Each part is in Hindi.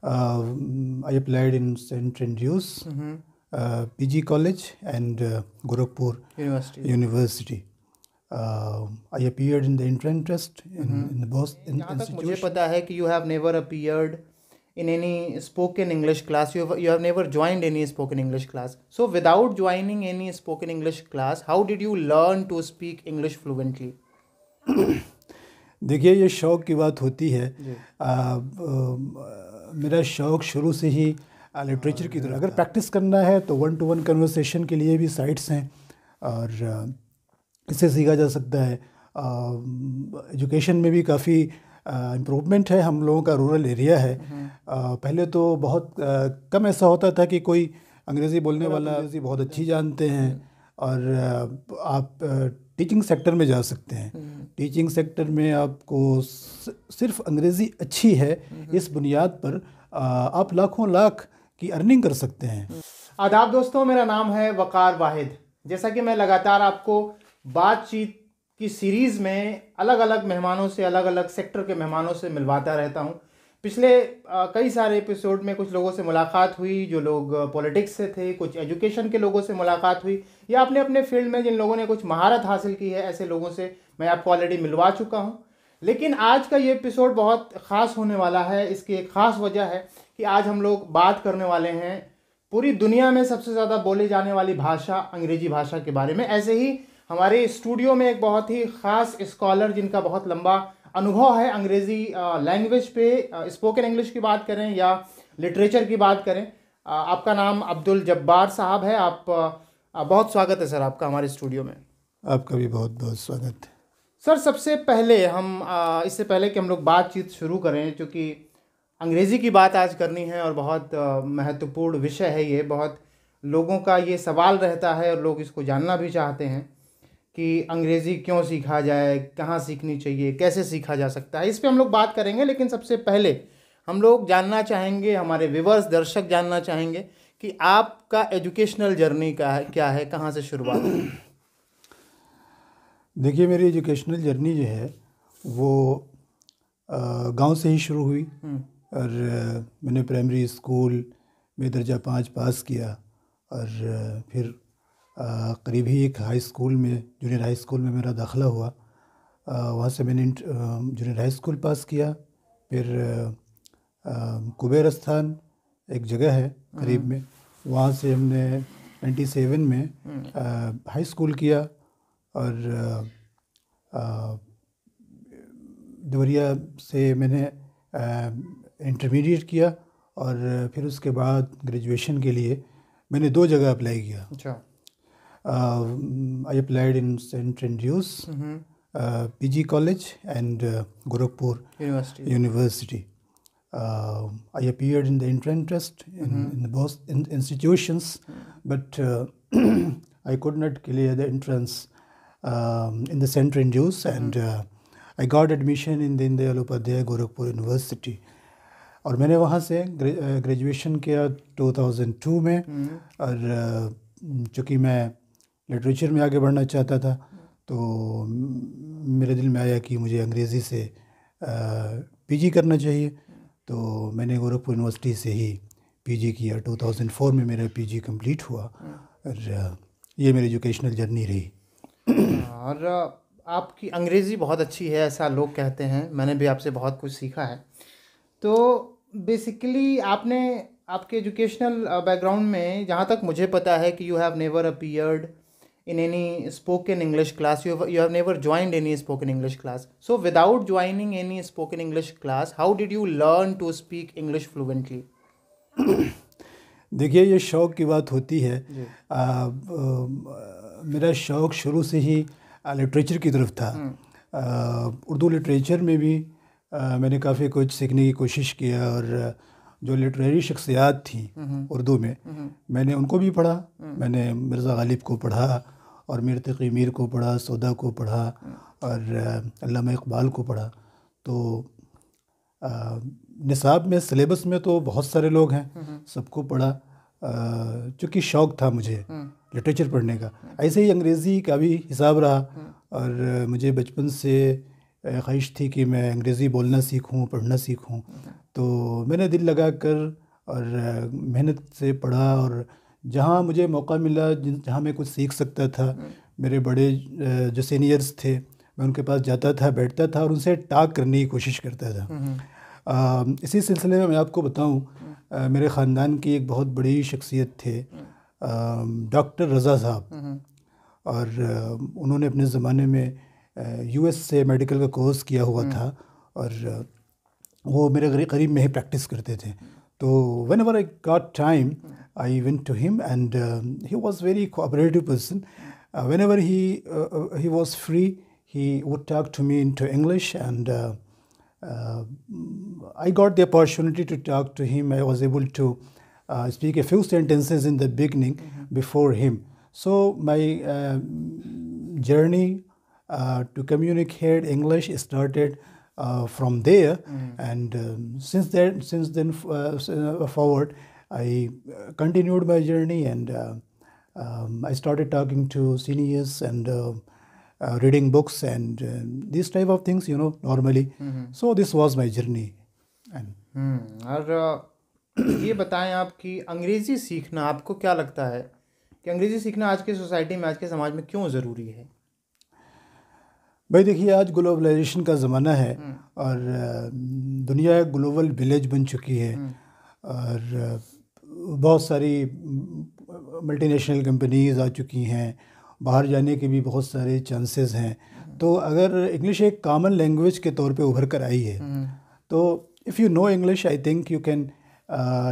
I applied in St. Andrews, PG College and Gorakhpur University. I appeared in the entrance test in the both जहाँ तक मुझे institution. पता है कि you have never appeared in any spoken English class. You have never joined any spoken English class. So without joining any spoken English class, how did you learn to speak English fluently? देखिए, ये शौक़ की बात होती है। जी। मेरा शौक़ शुरू से ही लिटरेचर की तरफ। अगर प्रैक्टिस करना है तो 1-to-1 कन्वर्सेशन के लिए भी साइट्स हैं और इससे सीखा जा सकता है। एजुकेशन में भी काफ़ी इम्प्रूवमेंट है। हम लोगों का रूरल एरिया है। पहले तो बहुत कम ऐसा होता था कि कोई अंग्रेज़ी बोलने वाला अंग्रेज़ी बहुत अच्छी जानते हैं और आप टीचिंग सेक्टर में जा सकते हैं। टीचिंग सेक्टर में आपको सिर्फ अंग्रेज़ी अच्छी है, इस बुनियाद पर आप लाखों लाख की अर्निंग कर सकते हैं। आदाब दोस्तों, मेरा नाम है वकार वाहिद। जैसा कि मैं लगातार आपको बातचीत की सीरीज़ में अलग अलग मेहमानों से, अलग अलग सेक्टर के मेहमानों से मिलवाता रहता हूं। पिछले कई सारे एपिसोड में कुछ लोगों से मुलाकात हुई जो लोग पॉलिटिक्स से थे, कुछ एजुकेशन के लोगों से मुलाकात हुई, या अपने अपने फील्ड में जिन लोगों ने कुछ महारत हासिल की है, ऐसे लोगों से मैं आपको ऑलरेडी मिलवा चुका हूं। लेकिन आज का ये एपिसोड बहुत ख़ास होने वाला है। इसकी एक ख़ास वजह है कि आज हम लोग बात करने वाले हैं पूरी दुनिया में सबसे ज़्यादा बोली जाने वाली भाषा अंग्रेजी भाषा के बारे में। ऐसे ही हमारे स्टूडियो में एक बहुत ही ख़ास स्कॉलर जिनका बहुत लंबा अनुभव है अंग्रेज़ी लैंग्वेज पे, स्पोकन इंग्लिश की बात करें या लिटरेचर की बात करें। आपका नाम अब्दुल जब्बार साहब है। आप बहुत स्वागत है सर आपका हमारे स्टूडियो में। आपका भी बहुत बहुत स्वागत है सर। सबसे पहले हम इससे पहले कि हम लोग बातचीत शुरू करें, चूँकि अंग्रेज़ी की बात आज करनी है और बहुत महत्वपूर्ण विषय है ये, बहुत लोगों का ये सवाल रहता है और लोग इसको जानना भी चाहते हैं कि अंग्रेज़ी क्यों सीखा जाए, कहाँ सीखनी चाहिए, कैसे सीखा जा सकता है। इस पे हम लोग बात करेंगे। लेकिन सबसे पहले हम लोग जानना चाहेंगे, हमारे व्यूअर्स दर्शक जानना चाहेंगे कि आपका एजुकेशनल जर्नी क्या है, कहाँ से शुरुआत हुई? देखिए, मेरी एजुकेशनल जर्नी जो है वो गांव से ही शुरू हुई और मैंने प्राइमरी स्कूल में दर्जा 5 पास किया और फिर करीब ही एक हाई स्कूल में, जूनियर हाई स्कूल में मेरा दाखिला हुआ। वहाँ से मैंने जूनियर हाई स्कूल पास किया। फिर कुबेर स्थान एक जगह है करीब में, वहाँ से हमने 97 में हाई स्कूल किया और देवरिया से मैंने इंटरमीडिएट किया और फिर उसके बाद ग्रेजुएशन के लिए मैंने 2 जगह अप्लाई किया। अच्छा। I applied in St. Andrews, PG College and Gorakhpur University. I appeared in the entrance test in the both institutions, but I could not clear the entrance in the St. Andrews and I got admission in the Deen Upadhyay Gorakhpur University. और मैंने वहाँ से ग्रेजुएशन किया 2002 में और चूँकि मैं लिटरेचर में आगे बढ़ना चाहता था तो मेरे दिल में आया कि मुझे अंग्रेज़ी से पीजी करना चाहिए। तो मैंने गोरखपुर यूनिवर्सिटी से ही पीजी किया। 2004 में मेरा पीजी कंप्लीट हुआ और ये मेरी एजुकेशनल जर्नी रही। और आपकी अंग्रेज़ी बहुत अच्छी है ऐसा लोग कहते हैं, मैंने भी आपसे बहुत कुछ सीखा है। तो बेसिकली आपने आपके एजुकेशनल बैकग्राउंड में, जहाँ तक मुझे पता है कि you have never appeared in any spoken English class, you have never joined any spoken English class. So without joining any spoken English class, how did you learn to speak English fluently? देखिए, ये शौक़ की बात होती है। मेरा शौक़ शुरू से ही लिटरेचर की तरफ था। उर्दू लिटरेचर में भी मैंने काफ़ी कुछ सीखने की कोशिश किया और जो लिटरेरी शख्सियात थी उर्दू में, मैंने उनको भी पढ़ा। मैंने मिर्ज़ा गालिब को पढ़ा और मीर तक़ी मीर को पढ़ा, सौदा को पढ़ा और अल्लामा इक़बाल को पढ़ा। तो निसाब में, सिलेबस में तो बहुत सारे लोग हैं, सबको पढ़ा। चूँकि शौक़ था मुझे लिटरेचर पढ़ने का, ऐसे ही अंग्रेज़ी का भी हिसाब रहा और मुझे बचपन से ख्वाहिश थी कि मैं अंग्रेज़ी बोलना सीखूं, पढ़ना सीखूं। तो मैंने दिल लगा कर और मेहनत से पढ़ा, और जहाँ मुझे मौका मिला, जहाँ मैं कुछ सीख सकता था, मेरे बड़े जो सीनियर्स थे, मैं उनके पास जाता था, बैठता था और उनसे टॉक करने की कोशिश करता था। इसी सिलसिले में मैं आपको बताऊं, मेरे ख़ानदान की एक बहुत बड़ी शख्सियत थे डॉक्टर रज़ा साहब, और उन्होंने अपने ज़माने में यूएस से मेडिकल का कोर्स किया हुआ था, और वो मेरे करीब में ही प्रैक्टिस करते थे। तो whenever I got time I went to him, and he was very cooperative person. Whenever he was free he would talk to me into English, and I got the opportunity to talk to him. I was able to speak a few sentences in the beginning before him. So my journey to communicate English started from there, and since then forward, I continued my journey, and I started talking to seniors and reading books and these type of things, normally. So this was my journey. और ये बताएं आप कि अंग्रेज़ी सीखना आपको क्या लगता है कि अंग्रेज़ी सीखना आज की सोसाइटी में, आज के समाज में क्यों ज़रूरी है? भाई देखिए, आज ग्लोबलाइजेशन का ज़माना है, और दुनिया एक ग्लोबल विलेज बन चुकी है, और बहुत सारी मल्टीनेशनल कंपनीज आ चुकी हैं, बाहर जाने के भी बहुत सारे चांसेस हैं। तो अगर इंग्लिश एक कॉमन लैंग्वेज के तौर पे उभर कर आई है, तो if you know English, I think you can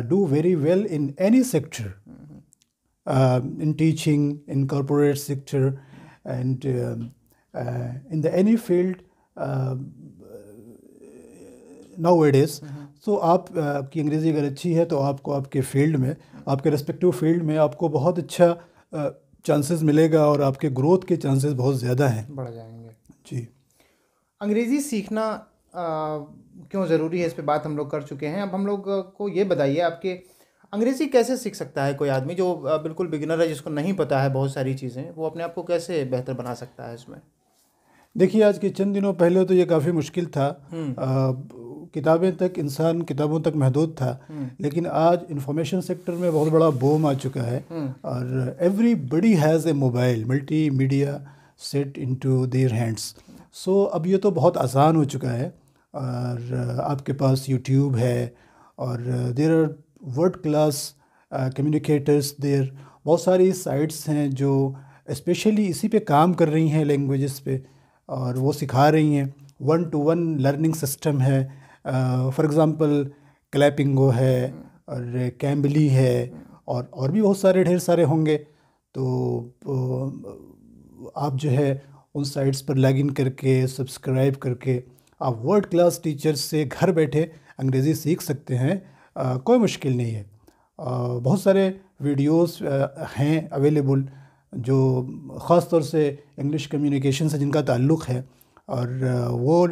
do very well in any sector, in teaching, in corporate sector, and in the any field nowadays. So आपकी अंग्रेज़ी अगर अच्छी है तो आपको आपके फील्ड में, आपके रेस्पेक्टिव फील्ड में आपको बहुत अच्छा चांसेस मिलेगा, और आपके ग्रोथ के चांसेस बहुत ज़्यादा हैं, बढ़ जाएंगे। जी। अंग्रेज़ी सीखना क्यों ज़रूरी है, इस पे बात हम लोग कर चुके हैं। अब हम लोग को ये बताइए, आपके अंग्रेज़ी कैसे सीख सकता है कोई आदमी जो बिल्कुल बिगिनर है, जिसको नहीं पता है बहुत सारी चीज़ें, वो अपने आप को कैसे बेहतर बना सकता है इसमें? देखिए, आज के चंद दिनों पहले तो ये काफ़ी मुश्किल था, इंसान किताबों तक महदूद था, लेकिन आज इंफॉर्मेशन सेक्टर में बहुत बड़ा बूम आ चुका है, और everybody has a mobile, multimedia set into their hands. So अब ये तो बहुत आसान हो चुका है, और आपके पास यूट्यूब है, और there are world class communicators there. बहुत सारी साइट्स हैं जो स्पेशली इसी पे काम कर रही हैं, लैंग्वेजेस पे, और वो सिखा रही हैं। 1-to-1 लर्निंग सिस्टम है, फॉर एग्ज़ाम्पल क्लैपिंगो है, और कैम्बली है, और भी बहुत सारे ढेर सारे होंगे। तो आप जो है उन साइट्स पर लॉगिन करके, सब्सक्राइब करके, आप वर्ल्ड क्लास टीचर्स से घर बैठे अंग्रेज़ी सीख सकते हैं। कोई मुश्किल नहीं है। बहुत सारे वीडियोस हैं अवेलेबल, जो ख़ास तौर से इंग्लिश कम्युनिकेशन से जिनका ताल्लुक़ है, और वो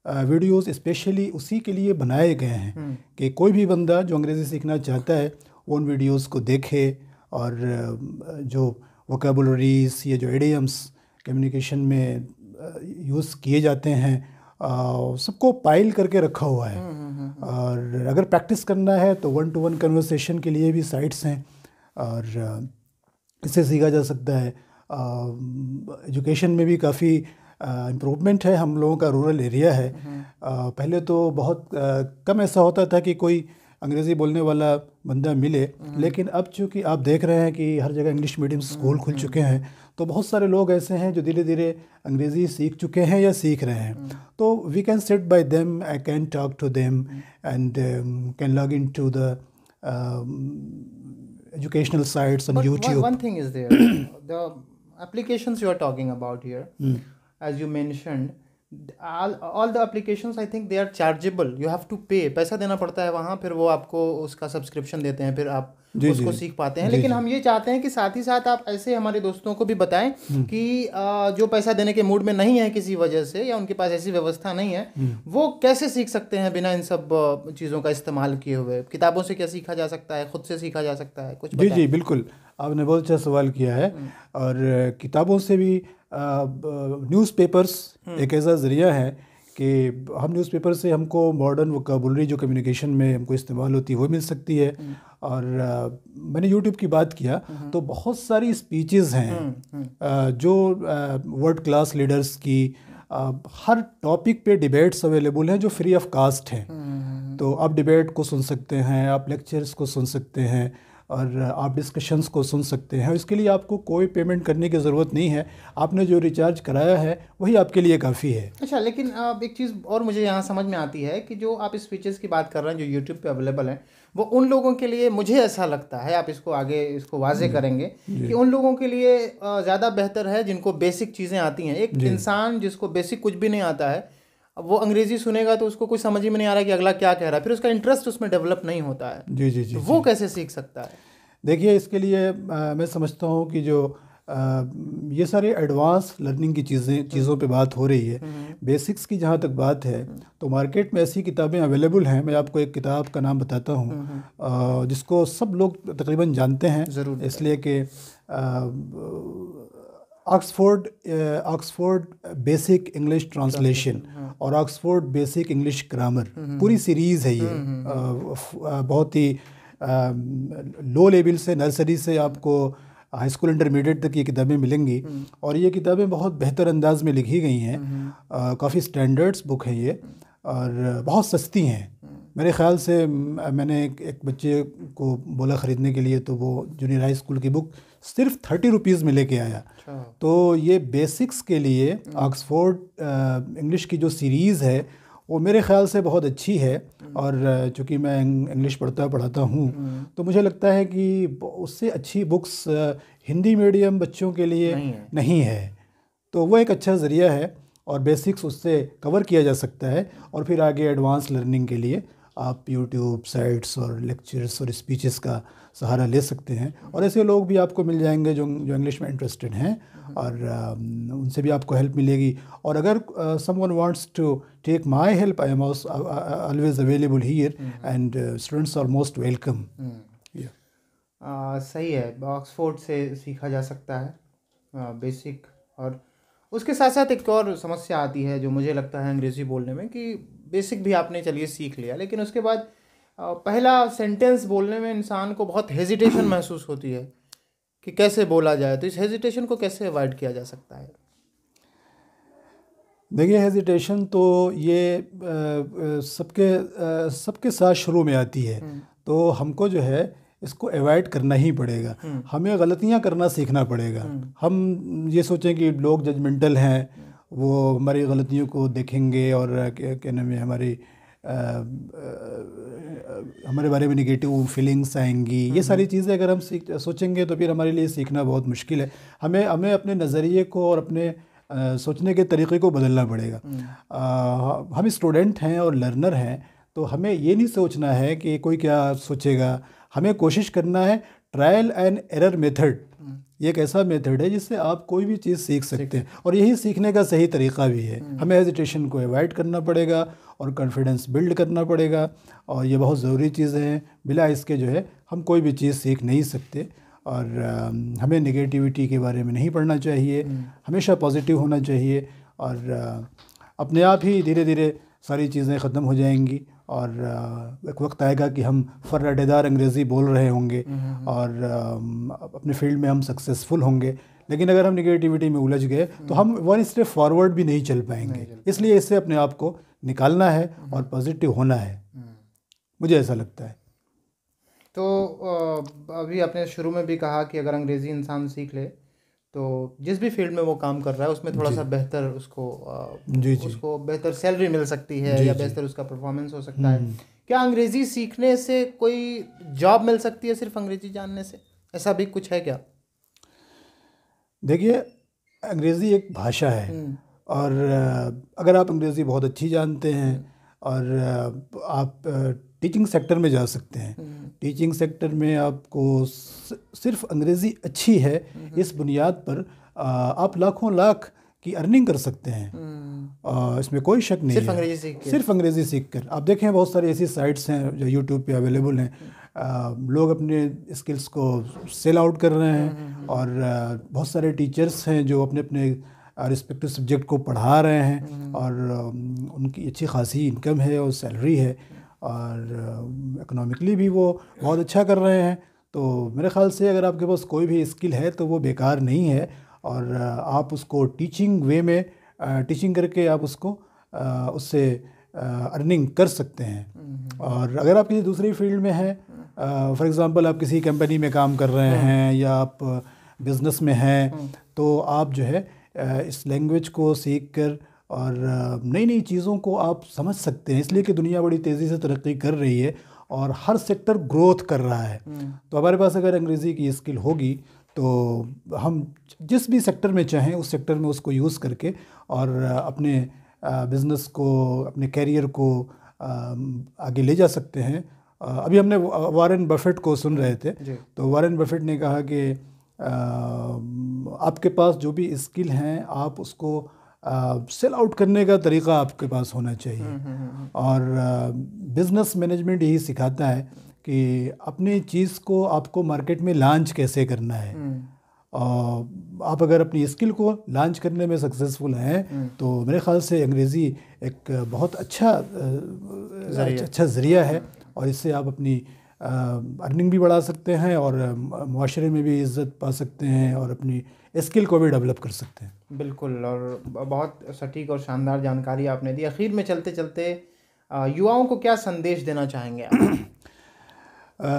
वीडियोस स्पेशली उसी के लिए बनाए गए हैं कि कोई भी बंदा जो अंग्रेज़ी सीखना चाहता है वो उन वीडियोस को देखे, और जो वोकैबुलरीज या जो इडियम्स कम्युनिकेशन में यूज़ किए जाते हैं, सबको पाइल करके रखा हुआ है। और अगर प्रैक्टिस करना है तो 1-to-1 कन्वर्सेशन के लिए भी साइट्स हैं, और इससे सीखा जा सकता है। एजुकेशन में भी काफ़ी इम्प्रूवमेंट है। हम लोगों का रूरल एरिया है, पहले तो बहुत कम ऐसा होता था कि कोई अंग्रेज़ी बोलने वाला बंदा मिले, लेकिन अब चूँकि आप देख रहे हैं कि हर जगह इंग्लिश मीडियम स्कूल खुल चुके हैं, तो बहुत सारे लोग ऐसे हैं जो धीरे धीरे अंग्रेज़ी सीख चुके हैं या सीख रहे हैं। तो we can sit by them, I can talk to them, and can log in to the educational sites on YouTube. One thing is there, the applications you are talking about here, as you mentioned, all the applications I think they are chargeable. You have to pay, पैसा देना पड़ता है वहाँ, फिर वो आपको उसका सब्सक्रिप्शन देते हैं, फिर आप उसको सीख पाते हैं। लेकिन हम ये चाहते हैं कि साथ ही साथ आप ऐसे हमारे दोस्तों को भी बताएं कि जो पैसा देने के मूड में नहीं है किसी वजह से, या उनके पास ऐसी व्यवस्था नहीं है, वो कैसे सीख सकते हैं बिना इन सब चीज़ों का इस्तेमाल किए हुए। किताबों से क्या सीखा जा सकता है, खुद से सीखा जा सकता है, कुछ बताएं। जी बिल्कुल, आपने बहुत अच्छा सवाल किया है। और किताबों से भी न्यूज़पेपर्स एक ऐसा ज़रिया है कि हम न्यूज़पेपर से हमको मॉडर्न वोकैबुलरी जो कम्युनिकेशन में हमको इस्तेमाल होती है वो मिल सकती है। और मैंने यूट्यूब की बात किया तो बहुत सारी स्पीचेस हैं जो वर्ल्ड क्लास लीडर्स की हर टॉपिक पे डिबेट्स अवेलेबल हैं जो फ्री ऑफ कास्ट हैं। तो आप डिबेट को सुन सकते हैं, आप लेक्चर्स को सुन सकते हैं और आप डिस्कशंस को सुन सकते हैं। इसके लिए आपको कोई पेमेंट करने की ज़रूरत नहीं है, आपने जो रिचार्ज कराया है वही आपके लिए काफ़ी है। अच्छा, लेकिन अब एक चीज़ और मुझे यहाँ समझ में आती है कि जो आप स्पीचेस की बात कर रहे हैं जो यूट्यूब पे अवेलेबल हैं, वो उन लोगों के लिए, मुझे ऐसा लगता है, आप इसको आगे इसको वाजे करेंगे कि उन लोगों के लिए ज़्यादा बेहतर है जिनको बेसिक चीज़ें आती हैं। एक इंसान जिसको बेसिक कुछ भी नहीं आता है, वो अंग्रेज़ी सुनेगा तो उसको कुछ समझ में नहीं आ रहा कि अगला क्या कह रहा है, फिर उसका इंटरेस्ट उसमें डेवलप नहीं होता है। जी जी जी, तो वो कैसे सीख सकता है? देखिए, इसके लिए मैं समझता हूँ कि जो ये सारी एडवांस लर्निंग की चीज़ों पे बात हो रही है, बेसिक्स की जहाँ तक बात है तो मार्केट में ऐसी किताबें अवेलेबल हैं। मैं आपको एक किताब का नाम बताता हूँ जिसको सब लोग तकरीबन जानते हैं, ज़रूर, इसलिए कि ऑक्सफोर्ड बेसिक इंग्लिश ट्रांसलेशन और ऑक्सफोर्ड बेसिक इंग्लिश ग्रामर, पूरी सीरीज़ है ये। बहुत ही लो लेवल से, नर्सरी से आपको हाई स्कूल इंटरमीडिएट तक ये किताबें मिलेंगी और ये किताबें बहुत बेहतर अंदाज में लिखी गई हैं। काफ़ी स्टैंडर्ड्स बुक है ये और बहुत सस्ती हैं। मेरे ख़्याल से मैंने एक बच्चे को बोला ख़रीदने के लिए, तो वो जूनियर हाई स्कूल की बुक सिर्फ 30 रुपीज़ में लेके आया। तो ये बेसिक्स के लिए ऑक्सफोर्ड इंग्लिश की जो सीरीज़ है वो मेरे ख़्याल से बहुत अच्छी है। और चूँकि मैं इंग्लिश पढ़ाता हूँ तो मुझे लगता है कि उससे अच्छी बुक्स हिंदी मीडियम बच्चों के लिए नहीं है। तो वो एक अच्छा ज़रिया है और बेसिक्स उससे कवर किया जा सकता है और फिर आगे एडवांस लर्निंग के लिए आप यूट्यूब साइट्स और लेक्चर्स और स्पीचेस का सहारा ले सकते हैं। और ऐसे लोग भी आपको मिल जाएंगे जो इंग्लिश में इंटरेस्टेड हैं और उनसे भी आपको हेल्प मिलेगी। और अगर someone wants to take my help, I am always available here and students are most welcome. सही है, ऑक्सफोर्ड से सीखा जा सकता है बेसिक। और उसके साथ साथ एक और समस्या आती है जो मुझे लगता है अंग्रेज़ी बोलने में, कि बेसिक भी आपने चलिए सीख लिया, लेकिन उसके बाद पहला सेंटेंस बोलने में इंसान को बहुत हेजिटेशन महसूस होती है कि कैसे बोला जाए। तो इस हेजिटेशन को कैसे अवॉइड किया जा सकता है? देखिए, हेजिटेशन तो ये सबके साथ शुरू में आती है, तो हमको जो है इसको अवॉइड करना ही पड़ेगा। हमें गलतियां करना सीखना पड़ेगा। हम ये सोचें कि लोग जजमेंटल हैं, वो हमारी गलतियों को देखेंगे और क्या नाम है, हमारे बारे में निगेटिव फीलिंग्स आएंगी। ये सारी चीज़ें अगर हम सोचेंगे तो फिर हमारे लिए सीखना बहुत मुश्किल है। हमें अपने नज़रिए को और अपने सोचने के तरीक़े को बदलना पड़ेगा। हम स्टूडेंट हैं और लर्नर हैं, तो हमें ये नहीं सोचना है कि कोई क्या सोचेगा। हमें कोशिश करना है। ट्रायल एंड एरर मेथड ये एक ऐसा मेथड है जिससे आप कोई भी चीज़ सीख सकते हैं और यही सीखने का सही तरीक़ा भी है। हमें हेजिटेशन को अवॉइड करना पड़ेगा और कॉन्फिडेंस बिल्ड करना पड़ेगा और ये बहुत ज़रूरी चीज़ें हैं। बिला इसके जो है हम कोई भी चीज़ सीख नहीं सकते। और हमें नेगेटिविटी के बारे में नहीं पढ़ना चाहिए, हमेशा पॉजिटिव होना चाहिए और अपने आप ही धीरे धीरे सारी चीज़ें ख़त्म हो जाएंगी और एक वक्त आएगा कि हम फर्राटेदार अंग्रेज़ी बोल रहे होंगे और अपने फील्ड में हम सक्सेसफुल होंगे। लेकिन अगर हम नेगेटिविटी में उलझ गए तो हम वन स्टेप फॉरवर्ड भी नहीं चल पाएंगे। इसलिए इससे अपने आप को निकालना है और पॉजिटिव होना है, मुझे ऐसा लगता है। तो अभी आपने शुरू में भी कहा कि अगर अंग्रेज़ी इंसान सीख ले तो जिस भी फील्ड में वो काम कर रहा है उसमें थोड़ा सा बेहतर उसको बेहतर सैलरी मिल सकती है या बेहतर उसका परफॉर्मेंस हो सकता है। क्या अंग्रेज़ी सीखने से कोई जॉब मिल सकती है सिर्फ अंग्रेज़ी जानने से? ऐसा भी कुछ है क्या? देखिए, अंग्रेज़ी एक भाषा है और अगर आप अंग्रेज़ी बहुत अच्छी जानते हैं और आप टीचिंग सेक्टर में जा सकते हैं। टीचिंग सेक्टर में आपको सिर्फ अंग्रेज़ी अच्छी है, इस बुनियाद पर आप लाखों लाख की अर्निंग कर सकते हैं। इसमें कोई शक नहीं है। सिर्फ अंग्रेज़ी सीख कर आप देखें, बहुत सारी ऐसी साइट्स हैं जो यूट्यूब पे अवेलेबल हैं। लोग अपने स्किल्स को सेल आउट कर रहे हैं और बहुत सारे टीचर्स हैं जो अपने रिस्पेक्टिव सब्जेक्ट को पढ़ा रहे हैं और उनकी अच्छी खासी इनकम है और सैलरी है और इकोनॉमिकली भी वो बहुत अच्छा कर रहे हैं। तो मेरे ख़्याल से अगर आपके पास कोई भी स्किल है तो वो बेकार नहीं है और आप उसको टीचिंग वे में टीचिंग करके आप उसको उससे अर्निंग कर सकते हैं। और अगर आप किसी दूसरी फील्ड में हैं, फॉर एग्ज़ाम्पल आप किसी कंपनी में काम कर रहे हैं या आप बिज़नेस में हैं, तो आप जो है इस लैंग्वेज को सीख कर और नई नई चीज़ों को आप समझ सकते हैं, इसलिए कि दुनिया बड़ी तेज़ी से तरक्की कर रही है और हर सेक्टर ग्रोथ कर रहा है। तो हमारे पास अगर अंग्रेज़ी की स्किल होगी तो हम जिस भी सेक्टर में चाहें उस सेक्टर में उसको यूज़ करके और अपने बिज़नेस को, अपने कैरियर को आगे ले जा सकते हैं। अभी हमने वॉरेन बफेट को सुन रहे थे, तो वॉरेन बफेट ने कहा कि आपके पास जो भी स्किल हैं आप उसको सेल आउट करने का तरीक़ा आपके पास होना चाहिए। और बिज़नेस मैनेजमेंट यही सिखाता है कि अपनी चीज़ को आपको मार्केट में लॉन्च कैसे करना है। आप अगर अपनी स्किल को लॉन्च करने में सक्सेसफुल हैं तो मेरे ख़्याल से अंग्रेज़ी एक बहुत अच्छा ज़रिया है और इससे आप अपनी अर्निंग भी बढ़ा सकते हैं और मुआशरे में भी इज़्ज़त पा सकते हैं और अपनी स्किल को भी डेवलप कर सकते हैं। बिल्कुल, और बहुत सटीक और शानदार जानकारी आपने दी। आखिर में चलते चलते युवाओं को क्या संदेश देना चाहेंगे आप?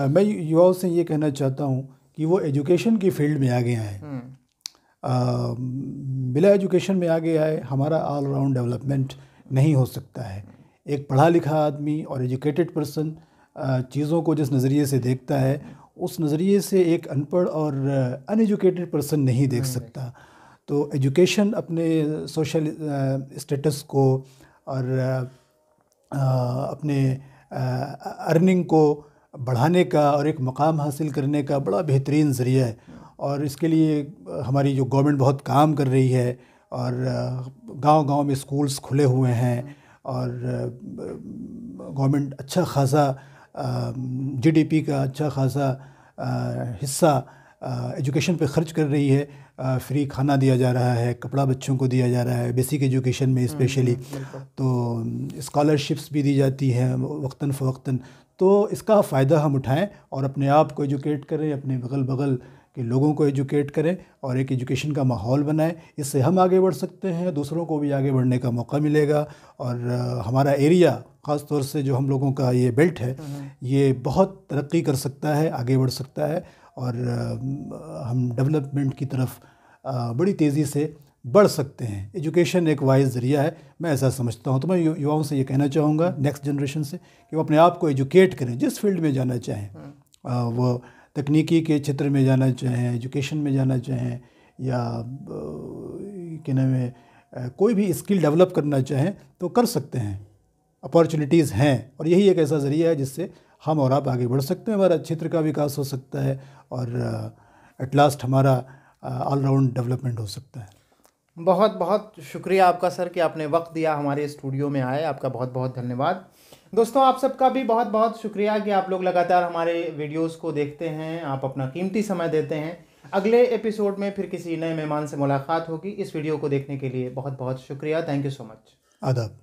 मैं युवाओं से ये कहना चाहता हूँ कि वो एजुकेशन की फील्ड में आगे आएँ। बिना एजुकेशन में आगे आए हमारा ऑल राउंड डेवलपमेंट नहीं हो सकता है। एक पढ़ा लिखा आदमी और एजुकेटेड पर्सन चीज़ों को जिस नज़रिए से देखता है उस नज़रिए से एक अनपढ़ और अनएजुकेटेड पर्सन नहीं देख सकता। तो एजुकेशन अपने सोशल स्टेटस को और अपने अर्निंग को बढ़ाने का और एक मकाम हासिल करने का बड़ा बेहतरीन ज़रिया है और इसके लिए हमारी जो गवर्नमेंट बहुत काम कर रही है और गांव-गांव में स्कूल्स खुले हुए हैं और गवर्नमेंट अच्छा खासा जीडीपी का अच्छा खासा हिस्सा एजुकेशन पे ख़र्च कर रही है। फ्री खाना दिया जा रहा है, कपड़ा बच्चों को दिया जा रहा है, बेसिक एजुकेशन में स्पेशली, तो स्कॉलरशिप्स भी दी जाती हैं वक्तन फ़वक्तन। तो इसका फ़ायदा हम उठाएं और अपने आप को एजुकेट करें, अपने बगल बगल के लोगों को एजुकेट करें और एक एजुकेशन का माहौल बनाएं। इससे हम आगे बढ़ सकते हैं, दूसरों को भी आगे बढ़ने का मौका मिलेगा और हमारा एरिया, ख़ास तौर से जो हम लोगों का ये बेल्ट है, ये बहुत तरक्की कर सकता है, आगे बढ़ सकता है और हम डेवलपमेंट की तरफ बड़ी तेज़ी से बढ़ सकते हैं। एजुकेशन एक वाइज ज़रिया है, मैं ऐसा समझता हूँ। तो मैं युवाओं से ये कहना चाहूँगा, नेक्स्ट जनरेशन से, कि वो अपने आप को एजुकेट करें जिस फील्ड में जाना चाहें। वो तकनीकी के क्षेत्र में जाना चाहें, एजुकेशन में जाना चाहें या क्या नाम है, कोई भी स्किल डेवलप करना चाहें तो कर सकते हैं। अपॉर्चुनिटीज़ हैं और यही एक ऐसा ज़रिया है जिससे हम और आप आगे बढ़ सकते हैं, हमारा क्षेत्र का विकास हो सकता है और एट लास्ट हमारा ऑल राउंड डेवलपमेंट हो सकता है। बहुत बहुत शुक्रिया आपका सर कि आपने वक्त दिया, हमारे स्टूडियो में आए। आपका बहुत बहुत धन्यवाद। दोस्तों, आप सबका भी बहुत बहुत शुक्रिया कि आप लोग लगातार हमारे वीडियोस को देखते हैं, आप अपना कीमती समय देते हैं। अगले एपिसोड में फिर किसी नए मेहमान से मुलाकात होगी। इस वीडियो को देखने के लिए बहुत बहुत शुक्रिया। Thank you so much. आदाब।